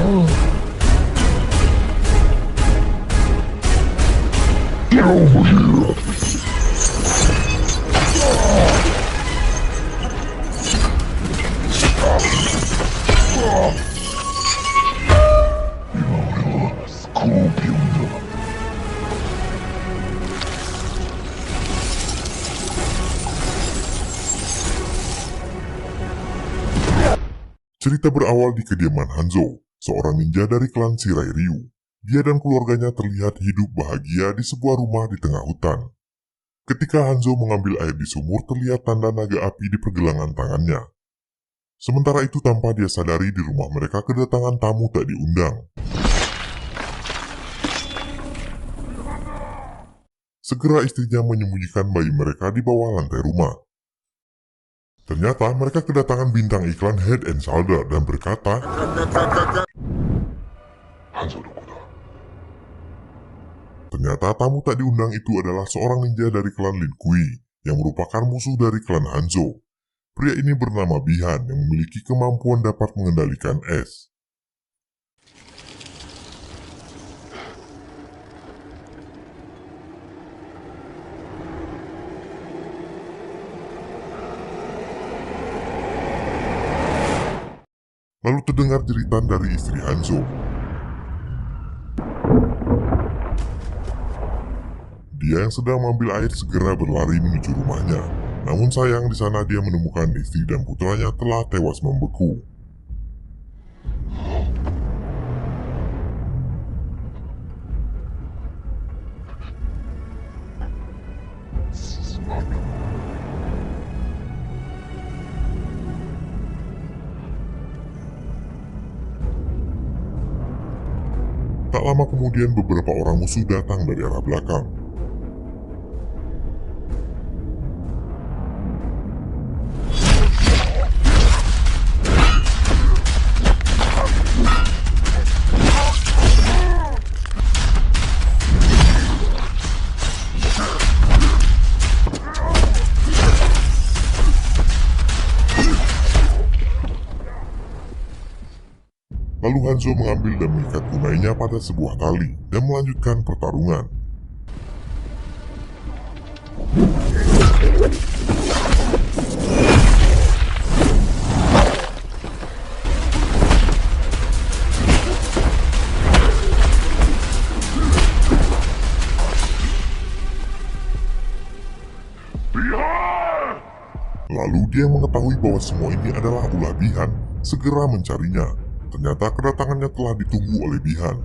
Get over here! Scorpion. Cerita berawal di kediaman Hanzo, seorang ninja dari klan Shirai Ryu. Dia dan keluarganya terlihat hidup bahagia di sebuah rumah di tengah hutan. Ketika Hanzo mengambil air di sumur, terlihat tanda naga api di pergelangan tangannya. Sementara itu tanpa dia sadari di rumah mereka kedatangan tamu tak diundang. Segera istrinya menyembunyikan bayi mereka di bawah lantai rumah. Ternyata mereka kedatangan bintang iklan Head and Shoulder dan berkata, Hanzo Dokuda. Ternyata tamu tak diundang itu adalah seorang ninja dari klan Lin Kui yang merupakan musuh dari klan Hanzo. Pria ini bernama Bihan yang memiliki kemampuan dapat mengendalikan es. Lalu terdengar jeritan dari istri Hanzo. Dia yang sedang mengambil air segera berlari menuju rumahnya. Namun sayang di sana dia menemukan istri dan putranya telah tewas membeku. Tak lama kemudian beberapa orang musuh datang dari arah belakang. Lalu Hanzo mengambil dan mengikat kunainya pada sebuah tali dan melanjutkan pertarungan. Lalu dia mengetahui bahwa semua ini adalah ulah Bihan, segera mencarinya. Ternyata kedatangannya telah ditunggu oleh Bihan.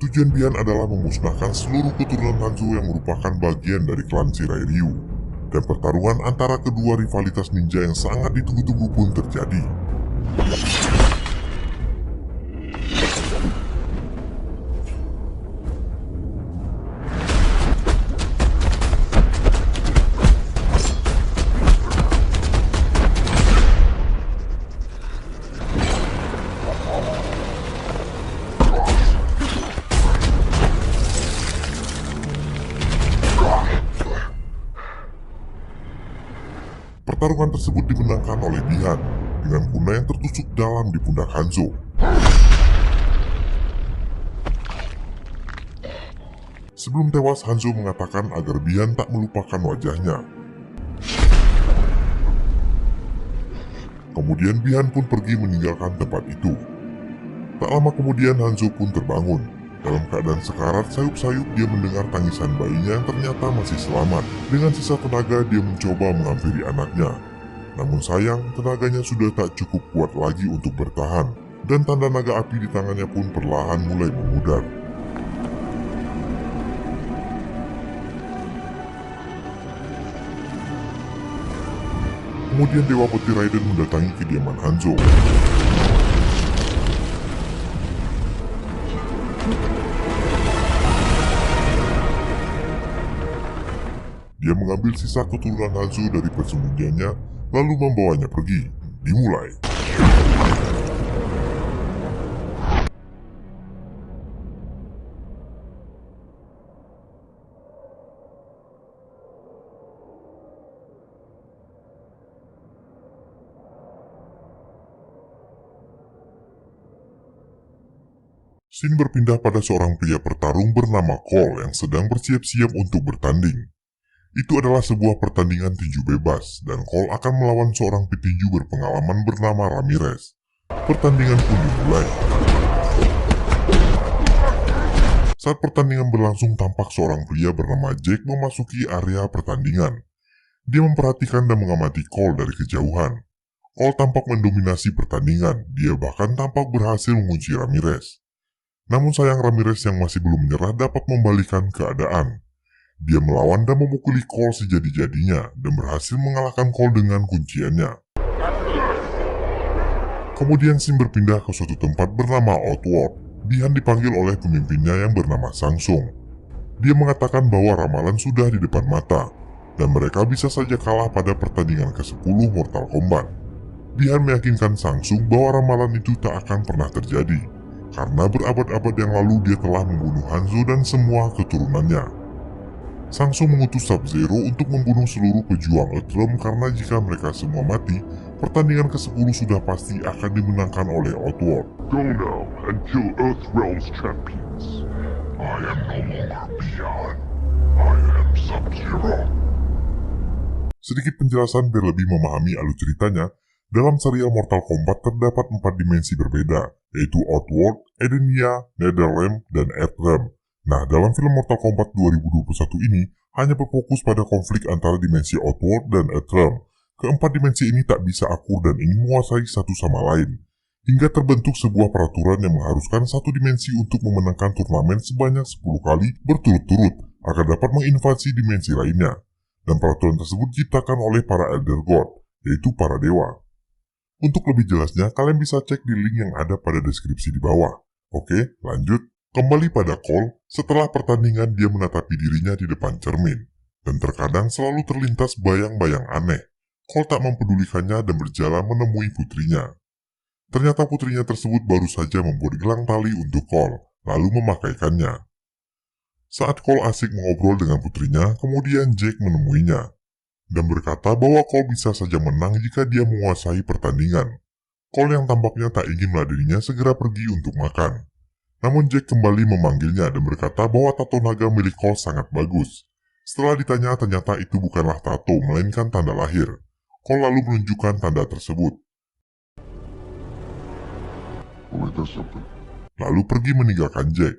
Tujuan Bihan adalah memusnahkan seluruh keturunan Hanzo yang merupakan bagian dari klan Shirai Ryu. Dan pertarungan antara kedua rivalitas ninja yang sangat ditunggu-tunggu pun terjadi. Pertarungan tersebut dimenangkan oleh Bihan dengan kunai yang tertusuk dalam di pundak Hanzo. Sebelum tewas, Hanzo mengatakan agar Bihan tak melupakan wajahnya. Kemudian Bihan pun pergi meninggalkan tempat itu. Tak lama kemudian Hanzo pun terbangun. Dalam keadaan sekarat, sayup-sayup dia mendengar tangisan bayinya yang ternyata masih selamat. Dengan sisa tenaga dia mencoba menghampiri anaknya. Namun sayang, tenaganya sudah tak cukup kuat lagi untuk bertahan. Dan tanda naga api di tangannya pun perlahan mulai memudar. Kemudian Dewa Peti Raiden mendatangi kediaman Hanzo. Dia mengambil sisa keturunan Hanzo dari persembunyiannya, lalu membawanya pergi. Dimulai. Scene berpindah pada seorang pria bertarung bernama Cole yang sedang bersiap-siap untuk bertanding. Itu adalah sebuah pertandingan tinju bebas, dan Cole akan melawan seorang petinju berpengalaman bernama Ramirez. Pertandingan pun dimulai. Saat pertandingan berlangsung, tampak seorang pria bernama Jack memasuki area pertandingan. Dia memperhatikan dan mengamati Cole dari kejauhan. Cole tampak mendominasi pertandingan, dia bahkan tampak berhasil mengunci Ramirez. Namun sayang Ramirez yang masih belum menyerah dapat membalikan keadaan. Dia melawan dan memukuli Cole sejadi-jadinya dan berhasil mengalahkan Cole dengan kunciannya. Kemudian scene berpindah ke suatu tempat bernama Outworld. Bihan dipanggil oleh pemimpinnya yang bernama Samsung. Dia mengatakan bahwa ramalan sudah di depan mata, dan mereka bisa saja kalah pada pertandingan ke-10 Mortal Kombat. Bihan meyakinkan Samsung bahwa ramalan itu tak akan pernah terjadi, karena berabad-abad yang lalu dia telah membunuh Hanzo dan semua keturunannya. Samsung mengutus Sub-Zero untuk membunuh seluruh pejuang Earthrealm karena jika mereka semua mati, pertandingan ke-10 sudah pasti akan dimenangkan oleh Outworld. Go now and kill Earthrealm's champions. I am no longer Bihan. I am Sub-Zero. Sedikit penjelasan biar lebih memahami alur ceritanya, dalam serial Mortal Kombat terdapat 4 dimensi berbeda, yaitu Outworld, Edenia, Netherrealm, dan Earthrealm. Nah, dalam film Mortal Kombat 2021 ini hanya berfokus pada konflik antara dimensi Outworld dan Earthrealm. Keempat dimensi ini tak bisa akur dan ingin menguasai satu sama lain, hingga terbentuk sebuah peraturan yang mengharuskan satu dimensi untuk memenangkan turnamen sebanyak 10 kali berturut-turut agar dapat menginvasi dimensi lainnya. Dan peraturan tersebut diciptakan oleh para Elder God, yaitu para dewa. Untuk lebih jelasnya, kalian bisa cek di link yang ada pada deskripsi di bawah. Oke, lanjut. Kembali pada Cole, setelah pertandingan dia menatapi dirinya di depan cermin, dan terkadang selalu terlintas bayang-bayang aneh. Cole tak mempedulikannya dan berjalan menemui putrinya. Ternyata putrinya tersebut baru saja membuat gelang tali untuk Cole, lalu memakaikannya. Saat Cole asik mengobrol dengan putrinya, kemudian Jack menemuinya, dan berkata bahwa Cole bisa saja menang jika dia menguasai pertandingan. Cole yang tampaknya tak ingin meladeninya segera pergi untuk makan. Namun Jack kembali memanggilnya dan berkata bahwa tato naga milik Cole sangat bagus. Setelah ditanya, ternyata itu bukanlah tato, melainkan tanda lahir. Cole lalu menunjukkan tanda tersebut. Lalu pergi meninggalkan Jack.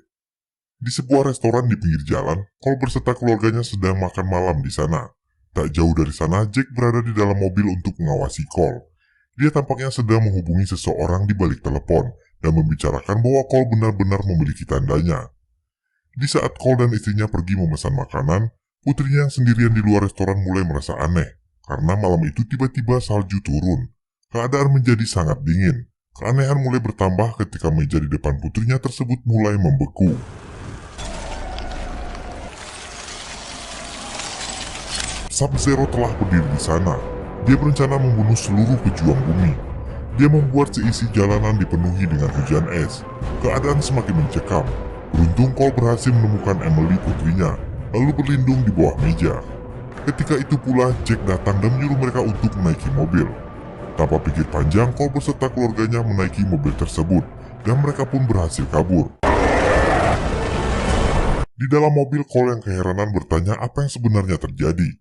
Di sebuah restoran di pinggir jalan, Cole berserta keluarganya sedang makan malam di sana. Tak jauh dari sana, Jack berada di dalam mobil untuk mengawasi Cole. Dia tampaknya sedang menghubungi seseorang di balik telepon dan membicarakan bahwa Cole benar-benar memiliki tandanya. Di saat Cole dan istrinya pergi memesan makanan, putrinya yang sendirian di luar restoran mulai merasa aneh, karena malam itu tiba-tiba salju turun. Keadaan menjadi sangat dingin. Keanehan mulai bertambah ketika meja di depan putrinya tersebut mulai membeku. Sub-Zero telah berdiri di sana. Dia berencana membunuh seluruh pejuang bumi. Dia membuat seisi jalanan dipenuhi dengan hujan es. Keadaan semakin mencekam. Beruntung Cole berhasil menemukan Emily putrinya, lalu berlindung di bawah meja. Ketika itu pula Jack datang dan menyuruh mereka untuk menaiki mobil. Tanpa pikir panjang, Cole beserta keluarganya menaiki mobil tersebut, dan mereka pun berhasil kabur. Di dalam mobil, Cole yang keheranan bertanya apa yang sebenarnya terjadi.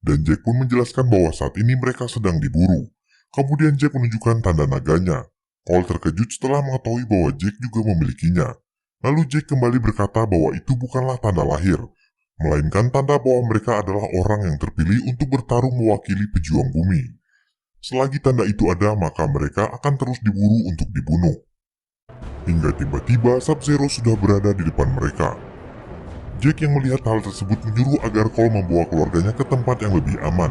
Dan Jack pun menjelaskan bahwa saat ini mereka sedang diburu. Kemudian Jack menunjukkan tanda naganya. Cole terkejut setelah mengetahui bahwa Jack juga memilikinya. Lalu Jack kembali berkata bahwa itu bukanlah tanda lahir, melainkan tanda bahwa mereka adalah orang yang terpilih untuk bertarung mewakili pejuang bumi. Selagi tanda itu ada, maka mereka akan terus diburu untuk dibunuh. Hingga tiba-tiba Sub-Zero sudah berada di depan mereka. Jack yang melihat hal tersebut menyuruh agar Cole membawa keluarganya ke tempat yang lebih aman.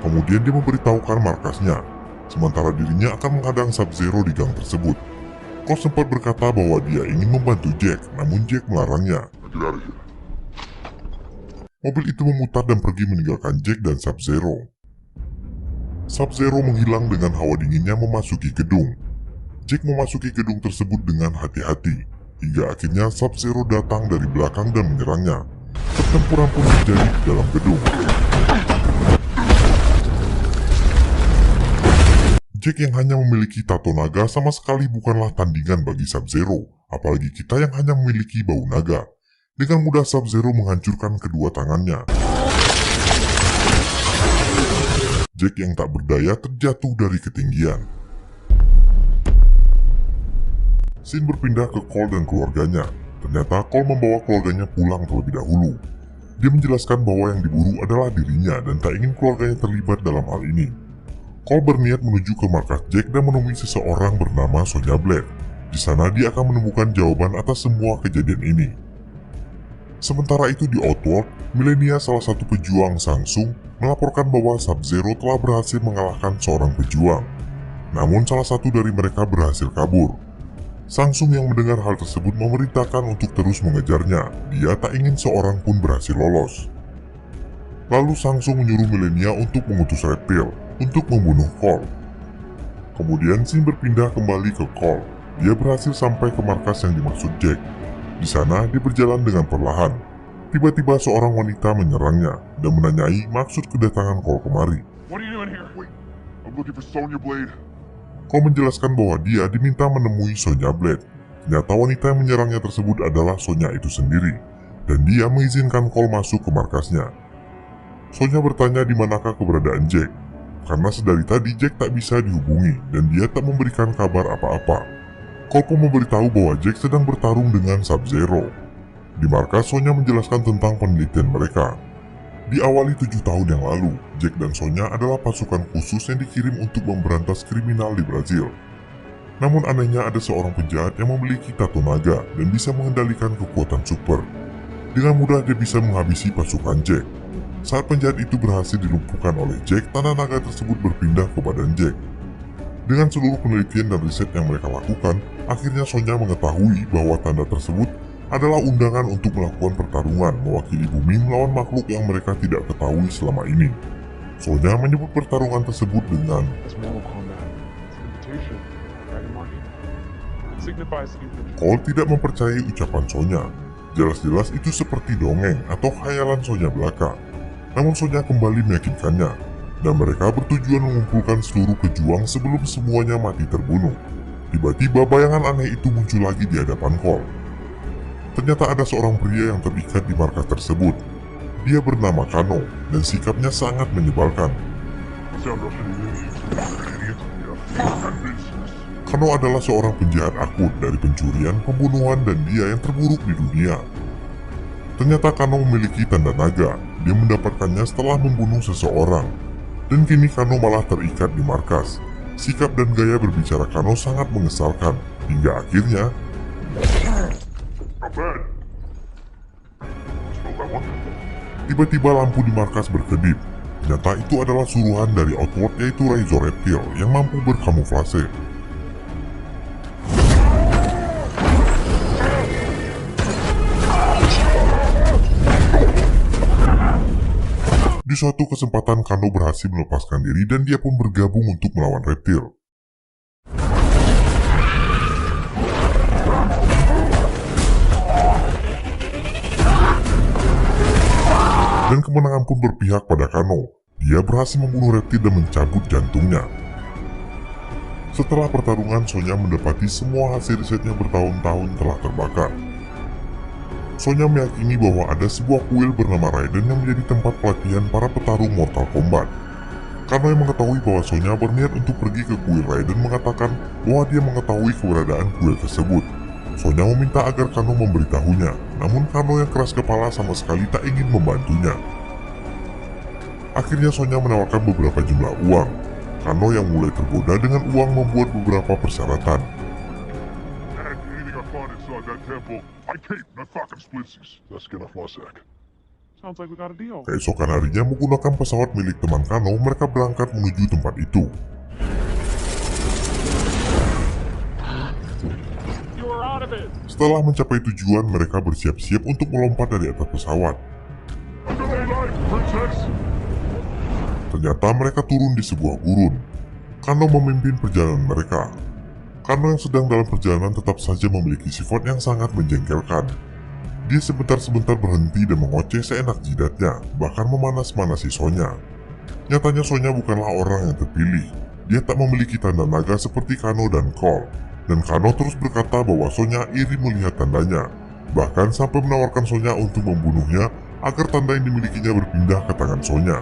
Kemudian dia memberitahukan markasnya, sementara dirinya akan menghadang Sub-Zero di gang tersebut. Cole sempat berkata bahwa dia ingin membantu Jack, namun Jack melarangnya. Mobil itu memutar dan pergi meninggalkan Jack dan Sub-Zero. Sub-Zero menghilang dengan hawa dinginnya memasuki gedung. Jack memasuki gedung tersebut dengan hati-hati, hingga akhirnya Sub-Zero datang dari belakang dan menyerangnya. Pertempuran pun terjadi di dalam gedung. Jack yang hanya memiliki tato naga sama sekali bukanlah tandingan bagi Sub-Zero, apalagi kita yang hanya memiliki bau naga. Dengan mudah Sub-Zero menghancurkan kedua tangannya. Jack yang tak berdaya terjatuh dari ketinggian. Scene berpindah ke Cole dan keluarganya. Ternyata Cole membawa keluarganya pulang terlebih dahulu. Dia menjelaskan bahwa yang diburu adalah dirinya dan tak ingin keluarganya terlibat dalam hal ini. Cole berniat menuju ke markas Jack dan menemui seseorang bernama Sonya Blade. Di sana dia akan menemukan jawaban atas semua kejadian ini. Sementara itu di Outworld, Millennia, salah satu pejuang Samsung, melaporkan bahwa Sub-Zero telah berhasil mengalahkan seorang pejuang. Namun salah satu dari mereka berhasil kabur. Samsung yang mendengar hal tersebut memerintahkan untuk terus mengejarnya. Dia tak ingin seorang pun berhasil lolos. Lalu Samsung menyuruh Millennia untuk mengutus Reptil untuk membunuh Cole. Kemudian scene berpindah kembali ke Cole. Dia berhasil sampai ke markas yang dimaksud Jack. Di sana dia berjalan dengan perlahan. Tiba-tiba seorang wanita menyerangnya dan menanyai maksud kedatangan Cole kemari. What are you doing here? Wait, I'm looking for Sonya Blade. Cole menjelaskan bahwa dia diminta menemui Sonya Blade. Ternyata wanita yang menyerangnya tersebut adalah Sonya itu sendiri, dan dia mengizinkan Cole masuk ke markasnya. Sonya bertanya di manakah keberadaan Jack, karena sedari tadi Jack tak bisa dihubungi dan dia tak memberikan kabar apa-apa. Cole pun memberitahu bahwa Jack sedang bertarung dengan Sub-Zero. Di markas, Sonya menjelaskan tentang penelitian mereka. Diawali 7 tahun yang lalu, Jack dan Sonya adalah pasukan khusus yang dikirim untuk memberantas kriminal di Brazil. Namun anehnya ada seorang penjahat yang memiliki tato naga dan bisa mengendalikan kekuatan super. Dengan mudah dia bisa menghabisi pasukan Jack. Saat penjahat itu berhasil dilumpuhkan oleh Jack, tanah naga tersebut berpindah ke badan Jack. Dengan seluruh penelitian dan riset yang mereka lakukan, akhirnya Sonya mengetahui bahwa tanda tersebut adalah undangan untuk melakukan pertarungan mewakili bumi melawan makhluk yang mereka tidak ketahui selama ini. Sonya menyebut pertarungan tersebut dengan Cole tidak mempercayai ucapan Sonya. Jelas-jelas itu seperti dongeng atau khayalan Sonya belaka. Namun Sonya kembali meyakinkannya. Dan mereka bertujuan mengumpulkan seluruh pejuang sebelum semuanya mati terbunuh. Tiba-tiba bayangan aneh itu muncul lagi di hadapan Cole. Ternyata ada seorang pria yang terikat di markas tersebut. Dia bernama Kano dan sikapnya sangat menyebalkan. Kano adalah seorang penjahat akut dari pencurian, pembunuhan, dan dia yang terburuk di dunia. Ternyata Kano memiliki tanda naga. Dia mendapatkannya setelah membunuh seseorang. Dan kini Kano malah terikat di markas. Sikap dan gaya berbicara Kano sangat mengesalkan, hingga akhirnya tiba-tiba lampu di markas berkedip. Ternyata itu adalah suruhan dari Outworld, yaitu Razor Reptil yang mampu berkamuflase. Di suatu kesempatan Kano berhasil melepaskan diri dan dia pun bergabung untuk melawan Reptil. Dan kemenangan pun berpihak pada Kano. Dia berhasil membunuh Reptil dan mencabut jantungnya. Setelah pertarungan, Sonya mendapati semua hasil risetnya bertahun-tahun telah terbakar. Sonya meyakini bahwa ada sebuah kuil bernama Raiden yang menjadi tempat pelatihan para petarung Mortal Kombat. Karena yang mengetahui bahwa Sonya berniat untuk pergi ke kuil Raiden mengatakan bahwa dia mengetahui keberadaan kuil tersebut. Sonya meminta agar Kano memberitahunya, namun Kano yang keras kepala sama sekali tak ingin membantunya. Akhirnya Sonya menawarkan beberapa jumlah uang. Kano yang mulai tergoda dengan uang membuat beberapa persyaratan. Keesokan harinya menggunakan pesawat milik teman Kano, mereka berangkat menuju tempat itu. Setelah mencapai tujuan, mereka bersiap-siap untuk melompat dari atas pesawat. Ternyata mereka turun di sebuah gurun. Kano memimpin perjalanan mereka. Kano yang sedang dalam perjalanan tetap saja memiliki sifat yang sangat menjengkelkan. Dia sebentar-sebentar berhenti dan mengoceh seenak jidatnya, bahkan memanas-manasi Sonya. Nyatanya Sonya bukanlah orang yang terpilih. Dia tak memiliki tanda naga seperti Kano dan Cole. Dan Kano terus berkata bahwa Sonya iri melihat tandanya, bahkan sampai menawarkan Sonya untuk membunuhnya agar tanda yang dimilikinya berpindah ke tangan Sonya.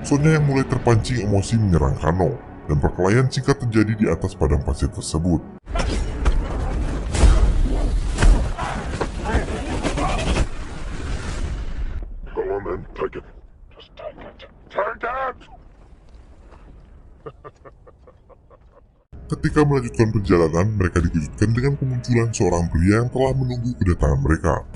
Sonya yang mulai terpancing emosi menyerang Kano, dan perkelahian singkat terjadi di atas padang pasir tersebut. Go on then, take it. Just take it. Take it! Ketika melanjutkan perjalanan, mereka dikejutkan dengan kemunculan seorang pria yang telah menunggu kedatangan mereka.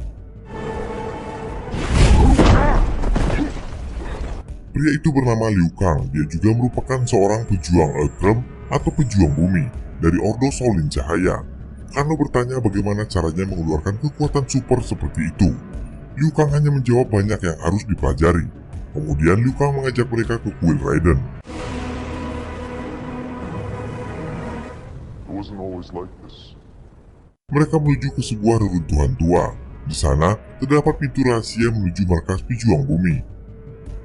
Pria itu bernama Liu Kang. Dia juga merupakan seorang pejuang Earthrealm atau pejuang bumi dari Ordo Shaolin Cahaya. Kano bertanya bagaimana caranya mengeluarkan kekuatan super seperti itu. Liu Kang hanya menjawab banyak yang harus dipelajari. Kemudian Liu Kang mengajak mereka ke kuil Raiden. It wasn't always like this. Mereka menuju ke sebuah reruntuhan tua. Di sana, terdapat pintu rahasia menuju markas pejuang bumi.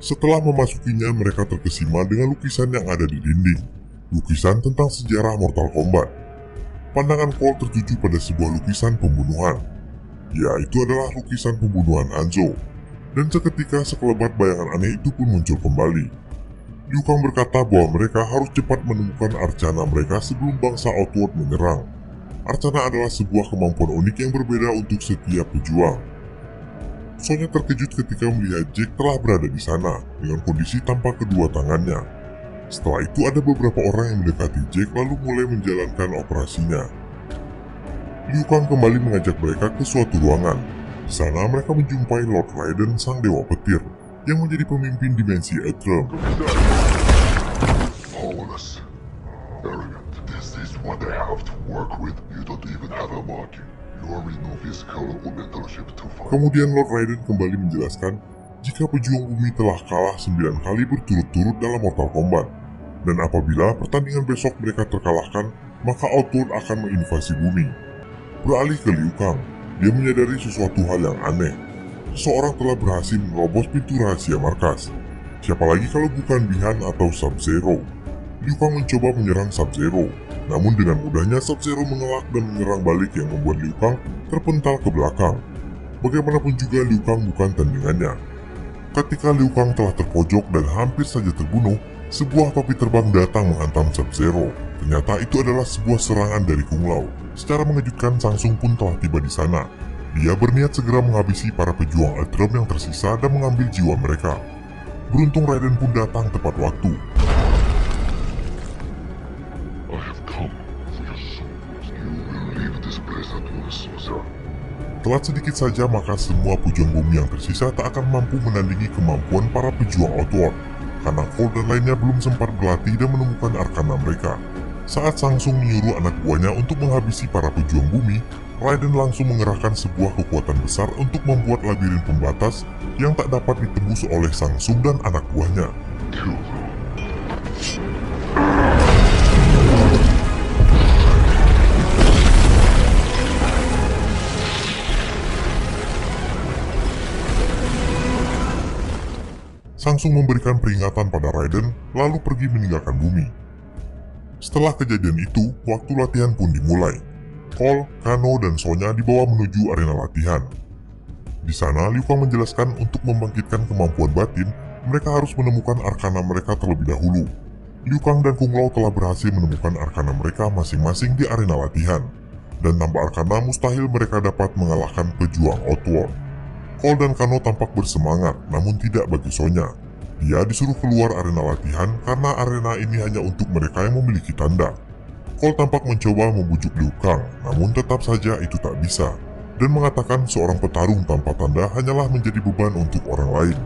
Setelah memasukinya, mereka terkesima dengan lukisan yang ada di dinding. Lukisan tentang sejarah Mortal Kombat. Pandangan Cole tertuju pada sebuah lukisan pembunuhan. Ya, itu adalah lukisan pembunuhan Hanzo. Dan seketika sekelebat bayangan aneh itu pun muncul kembali. Liu Kang berkata bahwa mereka harus cepat menemukan Arcana mereka sebelum bangsa Outworld menyerang. Arcana adalah sebuah kemampuan unik yang berbeda untuk setiap pejuang. Sonya terkejut ketika melihat Jack telah berada di sana dengan kondisi tanpa kedua tangannya. Setelah itu ada beberapa orang yang mendekati Jack lalu mulai menjalankan operasinya. Liu Kang kembali mengajak mereka ke suatu ruangan. Di sana mereka menjumpai Lord Raiden, sang dewa petir, yang menjadi pemimpin dimensi Earthrealm. Powerless. Arrogant. This is what they have to work with. You don't even have a marking. You already know physical or mental shift to fight. Kemudian Lord Raiden kembali menjelaskan jika pejuang bumi telah kalah 9 kali berturut-turut dalam Mortal Kombat. Dan apabila pertandingan besok mereka terkalahkan, maka Outworld akan menginvasi bumi. Beralih ke Liu Kang, dia menyadari sesuatu hal yang aneh. Seseorang telah berhasil menerobos pintu rahasia markas. Siapa lagi kalau bukan Bi-Han atau Sub-Zero. Liu Kang mencoba menyerang Sub-Zero, namun dengan mudahnya Sub-Zero mengelak dan menyerang balik yang membuat Liu Kang terpental ke belakang. Bagaimanapun juga Liu Kang bukan tandingannya. Ketika Liu Kang telah terpojok dan hampir saja terbunuh, sebuah topi terbang datang menghantam Sub-Zero. Ternyata itu adalah sebuah serangan dari Kung Lao. Secara mengejutkan, Shang Tsung pun telah tiba di sana. Dia berniat segera menghabisi para pejuang Earthrealm yang tersisa dan mengambil jiwa mereka. Beruntung Raiden pun datang tepat waktu. I have come for your souls. You will leave this place at once, sir. Telat sedikit saja maka semua pejuang bumi yang tersisa tak akan mampu menandingi kemampuan para pejuang Outworld. Karena Cole dan lainnya belum sempat berlatih dan menemukan arkana mereka. Saat Shang Tsung menyuruh anak buahnya untuk menghabisi para pejuang bumi, Raiden langsung mengerahkan sebuah kekuatan besar untuk membuat labirin pembatas yang tak dapat ditembus oleh Shang Tsung dan anak buahnya. Kill them. Shang Tsung memberikan peringatan pada Raiden, lalu pergi meninggalkan bumi. Setelah kejadian itu, waktu latihan pun dimulai. Cole, Kano, dan Sonya dibawa menuju arena latihan. Di sana, Liu Kang menjelaskan untuk membangkitkan kemampuan batin, mereka harus menemukan arkana mereka terlebih dahulu. Liu Kang dan Kung Lao telah berhasil menemukan arkana mereka masing-masing di arena latihan. Dan tanpa arkana mustahil mereka dapat mengalahkan pejuang Outworld. Cole dan Kano tampak bersemangat, namun tidak bagi Sonya. Dia disuruh keluar arena latihan karena arena ini hanya untuk mereka yang memiliki tanda. Cole tampak mencoba membujuk Liu Kang, namun tetap saja itu tak bisa. Dan mengatakan seorang petarung tanpa tanda hanyalah menjadi beban untuk orang lain.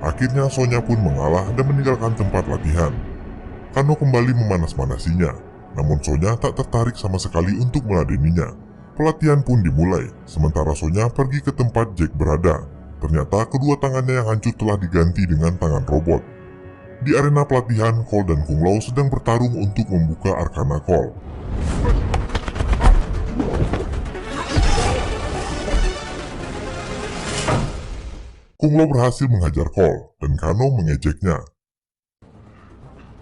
Akhirnya Sonya pun mengalah dan meninggalkan tempat latihan. Kano kembali memanas-manasinya, namun Sonya tak tertarik sama sekali untuk meladeninya. Pelatihan pun dimulai, sementara Sonya pergi ke tempat Jack berada. Ternyata kedua tangannya yang hancur telah diganti dengan tangan robot. Di arena pelatihan, Cole dan Kung Lao sedang bertarung untuk membuka arkana Cole. Kung Lao berhasil menghajar Cole, dan Kano mengejeknya.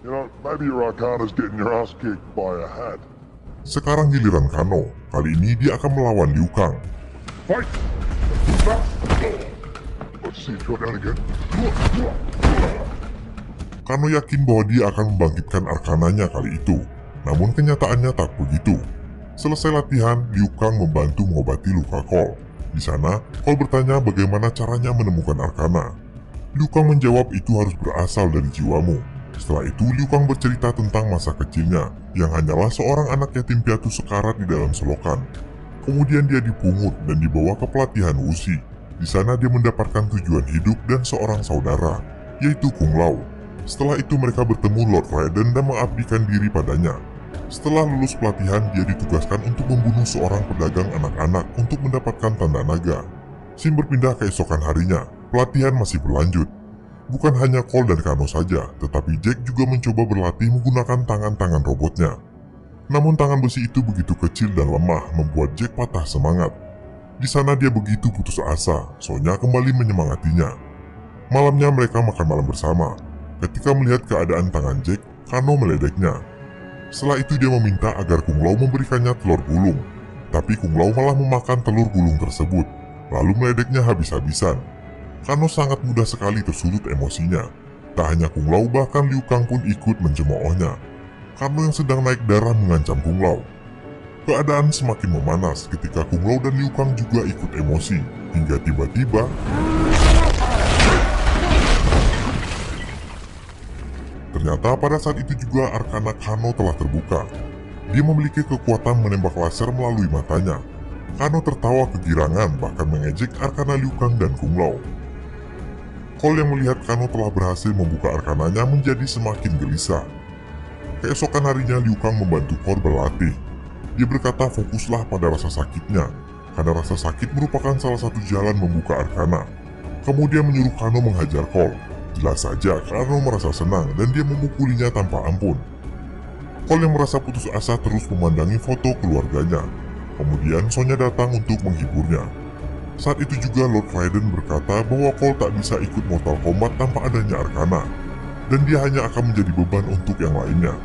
You know, maybe your Arcana's getting your ass kicked by a hat. Sekarang giliran Kano, kali ini dia akan melawan Liu Kang. Fight! Let's see, throw down again. Kano yakin bahwa dia akan membangkitkan arkananya kali itu, namun kenyataannya tak begitu. Selesai latihan, Liu Kang membantu mengobati luka Cole. Di sana, Cole bertanya bagaimana caranya menemukan arkana. Liu Kang menjawab itu harus berasal dari jiwamu. Setelah itu, Liu Kang bercerita tentang masa kecilnya, yang hanyalah seorang anak yatim piatu sekarat di dalam selokan. Kemudian dia dipungut dan dibawa ke pelatihan Wuxi. Di sana dia mendapatkan tujuan hidup dan seorang saudara, yaitu Kung Lao. Setelah itu mereka bertemu Lord Raiden dan mengabdikan diri padanya. Setelah lulus pelatihan, dia ditugaskan untuk membunuh seorang pedagang anak-anak untuk mendapatkan tanda naga. Scene berpindah keesokan harinya, pelatihan masih berlanjut. Bukan hanya Cole dan Kano saja, tetapi Jack juga mencoba berlatih menggunakan tangan-tangan robotnya. Namun tangan besi itu begitu kecil dan lemah membuat Jack patah semangat. Di sana dia begitu putus asa, Sonya kembali menyemangatinya. Malamnya mereka makan malam bersama. Ketika melihat keadaan tangan Jack, Kano meledeknya. Setelah itu dia meminta agar Kung Lao memberikannya telur gulung. Tapi Kung Lao malah memakan telur gulung tersebut, lalu meledeknya habis-habisan. Kano sangat mudah sekali tersulut emosinya. Tak hanya Kung Lao, bahkan Liu Kang pun ikut mencemoohnya. Kano yang sedang naik darah mengancam Kung Lao. Keadaan semakin memanas ketika Kung Lao dan Liu Kang juga ikut emosi, hingga tiba-tiba ternyata pada saat itu juga arkana Kano telah terbuka. Dia memiliki kekuatan menembak laser melalui matanya. Kano tertawa kegirangan bahkan mengejek arkana Liu Kang dan Kung Lao. Cole yang melihat Kano telah berhasil membuka arkananya menjadi semakin gelisah. Keesokan harinya Liu Kang membantu Cole berlatih. Dia berkata fokuslah pada rasa sakitnya, karena rasa sakit merupakan salah satu jalan membuka arkana. Kemudian menyuruh Kano menghajar Cole. Jelas saja Kano merasa senang dan dia memukulinya tanpa ampun. Cole yang merasa putus asa terus memandangi foto keluarganya. Kemudian Sonya datang untuk menghiburnya. Saat itu juga Lord Raiden berkata bahwa Cole tak bisa ikut Mortal Kombat tanpa adanya arkana, dan dia hanya akan menjadi beban untuk yang lainnya.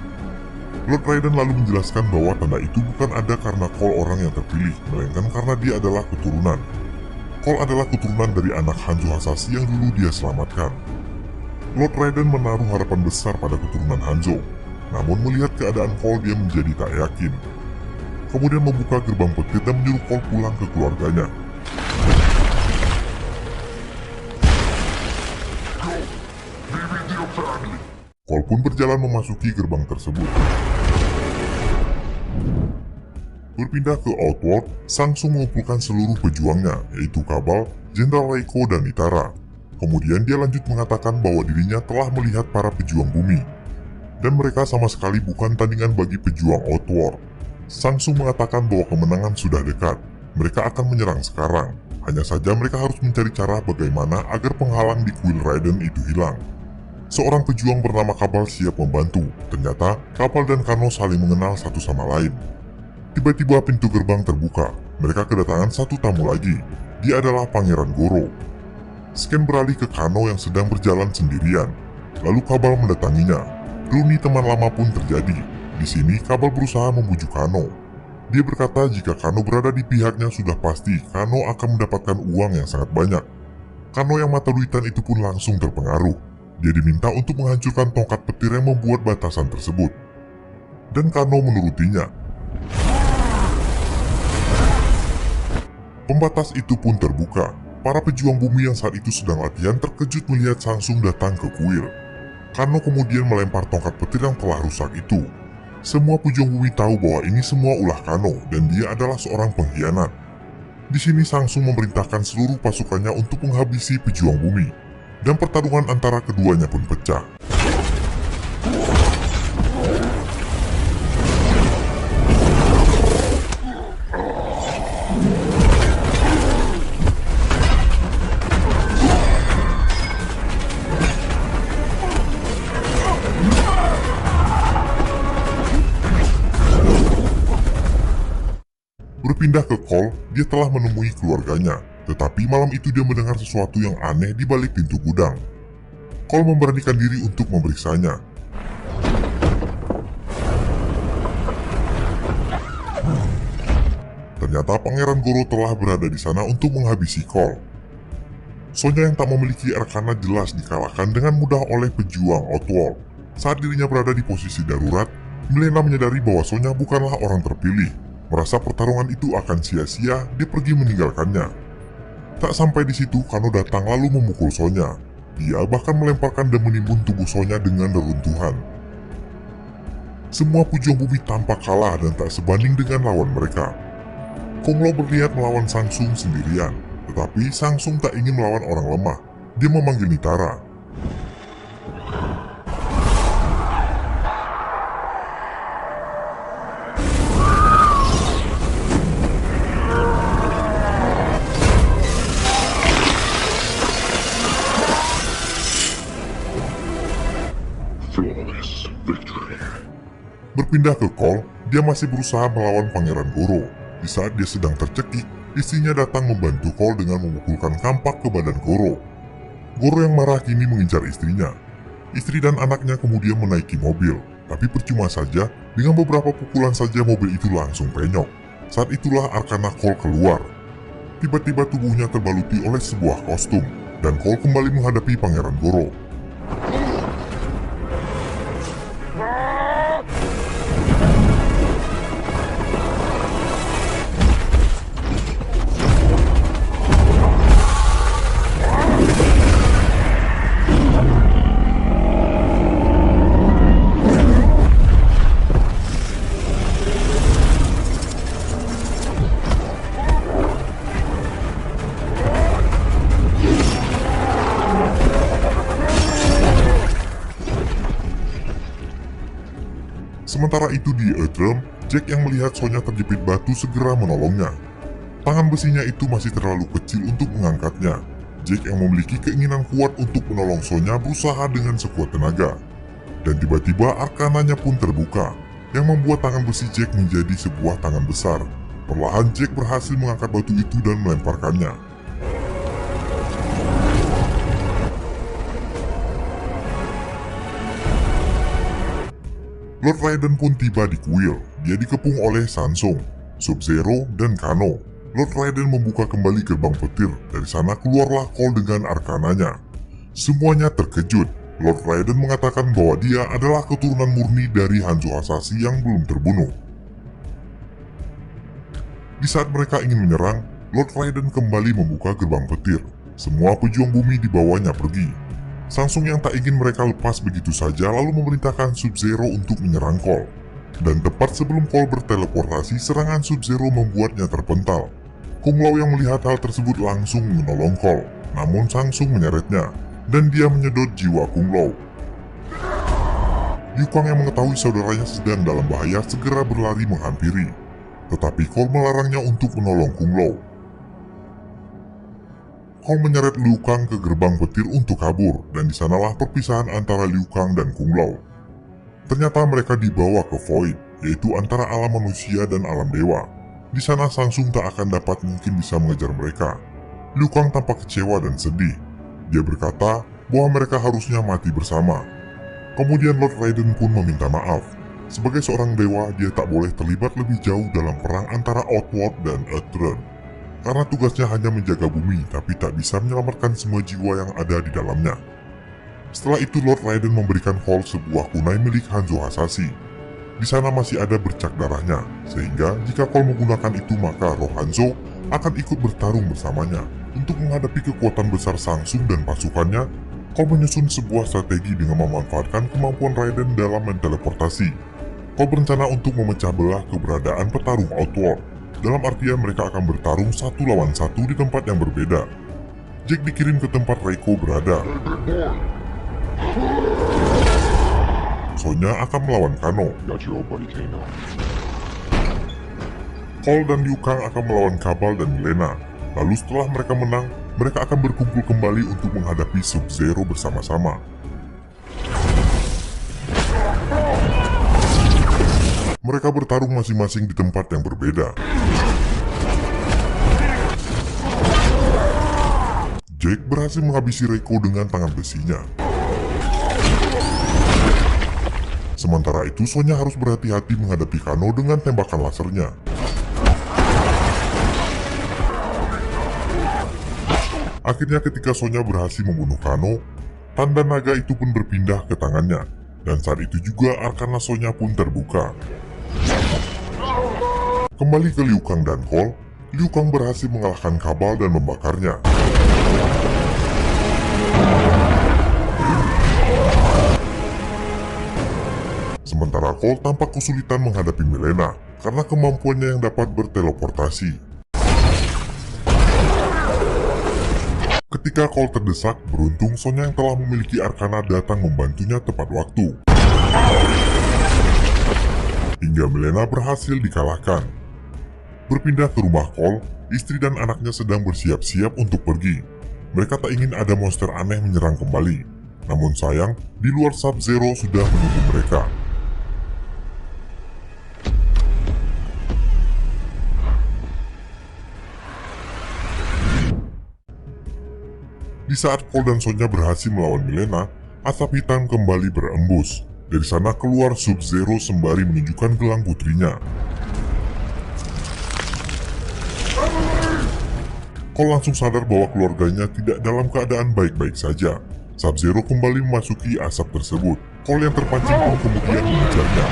Lord Raiden lalu menjelaskan bahwa tanda itu bukan ada karena Cole orang yang terpilih, melainkan karena dia adalah keturunan. Cole adalah keturunan dari anak Hanzo Hasashi yang dulu dia selamatkan. Lord Raiden menaruh harapan besar pada keturunan Hanzo, namun melihat keadaan Cole dia menjadi tak yakin. Kemudian membuka gerbang petir dan menyuruh Cole pulang ke keluarganya. Cole pun berjalan memasuki gerbang tersebut. Berpindah ke Outworld, Shang Tsung mengumpulkan seluruh pejuangnya, yaitu Kabal, Jenderal Reiko, dan Nitara. Kemudian dia lanjut mengatakan bahwa dirinya telah melihat para pejuang bumi, dan mereka sama sekali bukan tandingan bagi pejuang Outworld. Shang Tsung mengatakan bahwa kemenangan sudah dekat, mereka akan menyerang sekarang. Hanya saja mereka harus mencari cara bagaimana agar penghalang di kuil Raiden itu hilang. Seorang pejuang bernama Kabal siap membantu. Ternyata Kabal dan Kano saling mengenal satu sama lain. Tiba-tiba pintu gerbang terbuka. Mereka kedatangan satu tamu lagi. Dia adalah Pangeran Goro. Scan beralih ke Kano yang sedang berjalan sendirian. Lalu Kabal mendatanginya. Reuni teman lama pun terjadi. Di sini Kabal berusaha membujuk Kano. Dia berkata jika Kano berada di pihaknya sudah pasti Kano akan mendapatkan uang yang sangat banyak. Kano yang mata duitan itu pun langsung terpengaruh. Dia diminta untuk menghancurkan tongkat petir yang membuat batasan tersebut. Dan Kano menurutinya. Pembatas itu pun terbuka. Para pejuang bumi yang saat itu sedang latihan terkejut melihat Shang Tsung datang ke kuil. Kano kemudian melempar tongkat petir yang telah rusak itu. Semua pejuang bumi tahu bahwa ini semua ulah Kano dan dia adalah seorang pengkhianat. Di sini Shang Tsung memerintahkan seluruh pasukannya untuk menghabisi pejuang bumi. Dan pertarungan antara keduanya pun pecah. Berpindah ke Cole, dia telah menemui keluarganya. Tetapi malam itu dia mendengar sesuatu yang aneh di balik pintu gudang. Cole memberanikan diri untuk memeriksanya. Ternyata Pangeran Goro telah berada di sana untuk menghabisi Cole. Sonya yang tak memiliki arkana jelas dikalahkan dengan mudah oleh pejuang Outworld. Saat dirinya berada di posisi darurat, Mileena menyadari bahwa Sonya bukanlah orang terpilih. Merasa pertarungan itu akan sia-sia, dia pergi meninggalkannya. Tak sampai di situ, Kano datang lalu memukul Sonya. Dia bahkan melemparkan dan menimbun tubuh Sonya dengan reruntuhan. Semua pejuang bumi tampak kalah dan tak sebanding dengan lawan mereka. Kung Lao berniat melawan Shang Tsung sendirian, tetapi Shang Tsung tak ingin melawan orang lemah. Dia memanggil Nitara. Flawless victory. Berpindah ke Cole, dia masih berusaha melawan Pangeran Goro. Di saat dia sedang tercekik, istrinya datang membantu Cole dengan memukulkan kampak ke badan Goro. Goro yang marah kini mengincar istrinya. Istri dan anaknya kemudian menaiki mobil, tapi percuma saja, dengan beberapa pukulan saja mobil itu langsung penyok. Saat itulah arkana Cole keluar. Tiba-tiba tubuhnya terbaluti oleh sebuah kostum, dan Cole kembali menghadapi Pangeran Goro. Sementara itu di Earthrealm, Jack yang melihat Sonya terjepit batu segera menolongnya. Tangan besinya itu masih terlalu kecil untuk mengangkatnya. Jack yang memiliki keinginan kuat untuk menolong Sonya berusaha dengan sekuat tenaga. Dan tiba-tiba arkananya pun terbuka, yang membuat tangan besi Jack menjadi sebuah tangan besar. Perlahan Jack berhasil mengangkat batu itu dan melemparkannya. Lord Raiden pun tiba di kuil. Dia dikepung oleh Samsung, Sub-Zero, dan Kano. Lord Raiden membuka kembali gerbang petir. Dari sana keluarlah Cole dengan arkananya. Semuanya terkejut. Lord Raiden mengatakan bahwa dia adalah keturunan murni dari Hanzo Hasashi yang belum terbunuh. Di saat mereka ingin menyerang, Lord Raiden kembali membuka gerbang petir. Semua pejuang bumi dibawanya pergi. Samsung yang tak ingin mereka lepas begitu saja lalu memerintahkan Sub-Zero untuk menyerang Cole. Dan tepat sebelum Cole berteleportasi, serangan Sub-Zero membuatnya terpental. Kung Lao yang melihat hal tersebut langsung menolong Cole. Namun Samsung menyeretnya, dan dia menyedot jiwa Kung Lao. Liu Kang yang mengetahui saudaranya sedang dalam bahaya segera berlari menghampiri. Tetapi Cole melarangnya untuk menolong Kung Lao. Cole menyeret Liu Kang ke gerbang petir untuk kabur, dan disanalah perpisahan antara Liu Kang dan Kung Lao. Ternyata mereka dibawa ke Void, yaitu antara alam manusia dan alam dewa. Di sana Samsung tak akan dapat mungkin bisa mengejar mereka. Liu Kang tampak kecewa dan sedih. Dia berkata bahwa mereka harusnya mati bersama. Kemudian Lord Raiden pun meminta maaf. Sebagai seorang dewa, dia tak boleh terlibat lebih jauh dalam perang antara Outworld dan Earthrealm. Karena tugasnya hanya menjaga bumi, tapi tak bisa menyelamatkan semua jiwa yang ada di dalamnya. Setelah itu Lord Raiden memberikan Cole sebuah kunai milik Hanzo Hasashi. Di sana masih ada bercak darahnya, sehingga jika Cole menggunakan itu maka roh Hanzo akan ikut bertarung bersamanya. Untuk menghadapi kekuatan besar Samsung dan pasukannya, Cole menyusun sebuah strategi dengan memanfaatkan kemampuan Raiden dalam menteleportasi. Cole berencana untuk memecah belah keberadaan petarung Outworld. Dalam artian mereka akan bertarung satu lawan satu di tempat yang berbeda. Jack dikirim ke tempat Reiko berada. Sonya akan melawan Kano. Cole dan Liu Kang akan melawan Kabal dan Mileena. Lalu setelah mereka menang, mereka akan berkumpul kembali untuk menghadapi Sub-Zero bersama-sama. Mereka bertarung masing-masing di tempat yang berbeda. Jack berhasil menghabisi Reiko dengan tangan besinya. Sementara itu Sonya harus berhati-hati menghadapi Kano dengan tembakan lasernya. Akhirnya ketika Sonya berhasil membunuh Kano, tanda naga itu pun berpindah ke tangannya. Dan saat itu juga arkana Sonya pun terbuka. Kembali ke Liu Kang dan Cole, Liu Kang berhasil mengalahkan Kabal dan membakarnya. Sementara Cole tampak kesulitan menghadapi Mileena karena kemampuannya yang dapat berteleportasi. Ketika Cole terdesak, beruntung Sonya yang telah memiliki arkana datang membantunya tepat waktu. Hingga Mileena berhasil dikalahkan. Berpindah ke rumah Cole, istri dan anaknya sedang bersiap-siap untuk pergi. Mereka tak ingin ada monster aneh menyerang kembali. Namun sayang, di luar Sub-Zero sudah menunggu mereka. Di saat Cole dan Sonya berhasil melawan Mileena, asap hitam kembali berembus. Dari sana keluar Sub-Zero sembari menunjukkan gelang putrinya. Cole langsung sadar bahwa keluarganya tidak dalam keadaan baik-baik saja. Sub-Zero kembali memasuki asap tersebut. Cole yang terpancing pun kemudian mengejarnya.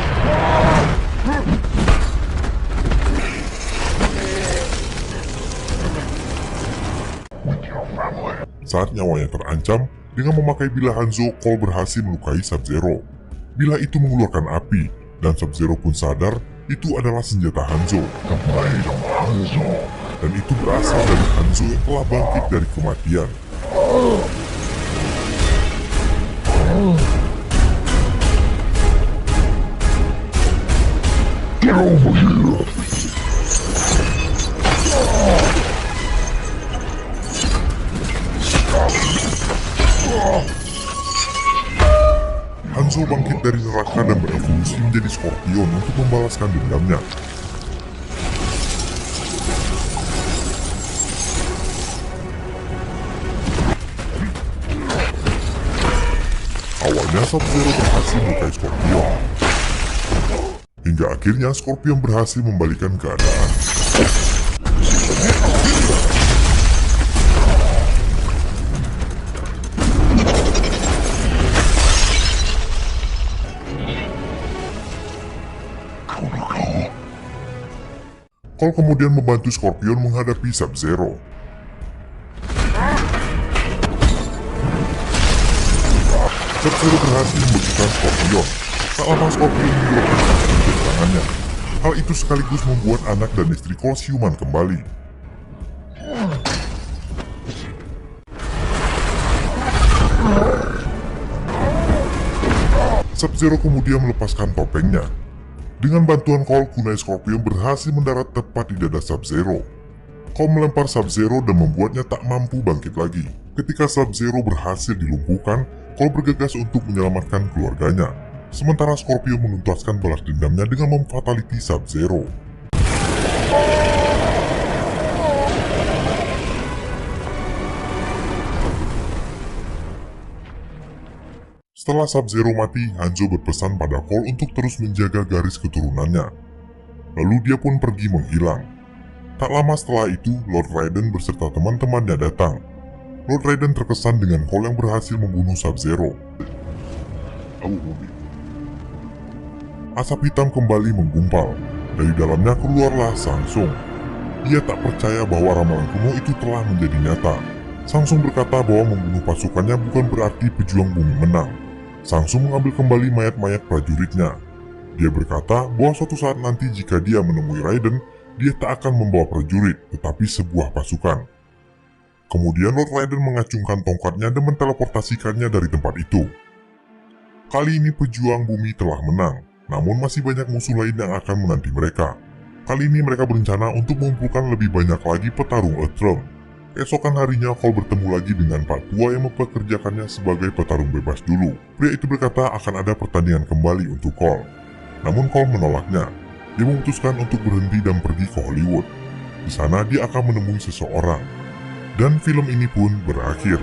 Saat nyawanya terancam, dengan memakai bilah Hanzo, Cole berhasil melukai Sub-Zero. Bilah itu mengeluarkan api, dan Sub-Zero pun sadar itu adalah senjata Hanzo. Dan itu berasal dari Hanzo yang telah bangkit dari kematian. Get over here! Hanzo bangkit dari neraka dan berevolusi menjadi Scorpion untuk membalaskan dendamnya. Awalnya Sub-Zero berhasil melukai Scorpion. Hingga akhirnya Scorpion berhasil membalikan keadaan. Cole kemudian membantu Scorpion menghadapi Sub-Zero. Sub-Zero berhasil memberikan Scorpion. Tak lama Scorpion mengeluarkan api dari tangannya. Hal itu sekaligus membuat anak dan istri Cole siuman kembali. Sub-Zero kemudian melepaskan topengnya. Dengan bantuan Cole, kunai Scorpion berhasil mendarat tepat di dada Sub-Zero. Cole melempar Sub-Zero dan membuatnya tak mampu bangkit lagi. Ketika Sub-Zero berhasil dilumpuhkan, Cole bergegas untuk menyelamatkan keluarganya. Sementara Scorpion menuntaskan balas dendamnya dengan memfataliti Sub-Zero. Setelah Sub-Zero mati, Hanzo berpesan pada Cole untuk terus menjaga garis keturunannya. Lalu dia pun pergi menghilang. Tak lama setelah itu, Lord Raiden beserta teman-temannya datang. Lord Raiden terkesan dengan Cole yang berhasil membunuh Sub-Zero. Asap hitam kembali menggumpal. Dari dalamnya keluarlah Samsung. Ia tak percaya bahwa ramalan kuno itu telah menjadi nyata. Samsung berkata bahwa membunuh pasukannya bukan berarti pejuang bumi menang. Samsung mengambil kembali mayat-mayat prajuritnya. Dia berkata bahwa suatu saat nanti jika dia menemui Raiden, dia tak akan membawa prajurit, tetapi sebuah pasukan. Kemudian Lord Raiden mengacungkan tongkatnya dan menteleportasikannya dari tempat itu. Kali ini pejuang bumi telah menang, namun masih banyak musuh lain yang akan menanti mereka. Kali ini mereka berencana untuk mengumpulkan lebih banyak lagi petarung Earthrealm. Keesokan harinya Cole bertemu lagi dengan Pak Tua yang mempekerjakannya sebagai petarung bebas dulu. Pria itu berkata akan ada pertandingan kembali untuk Cole. Namun Cole menolaknya. Dia memutuskan untuk berhenti dan pergi ke Hollywood. Di sana dia akan menemui seseorang. Dan film ini pun berakhir.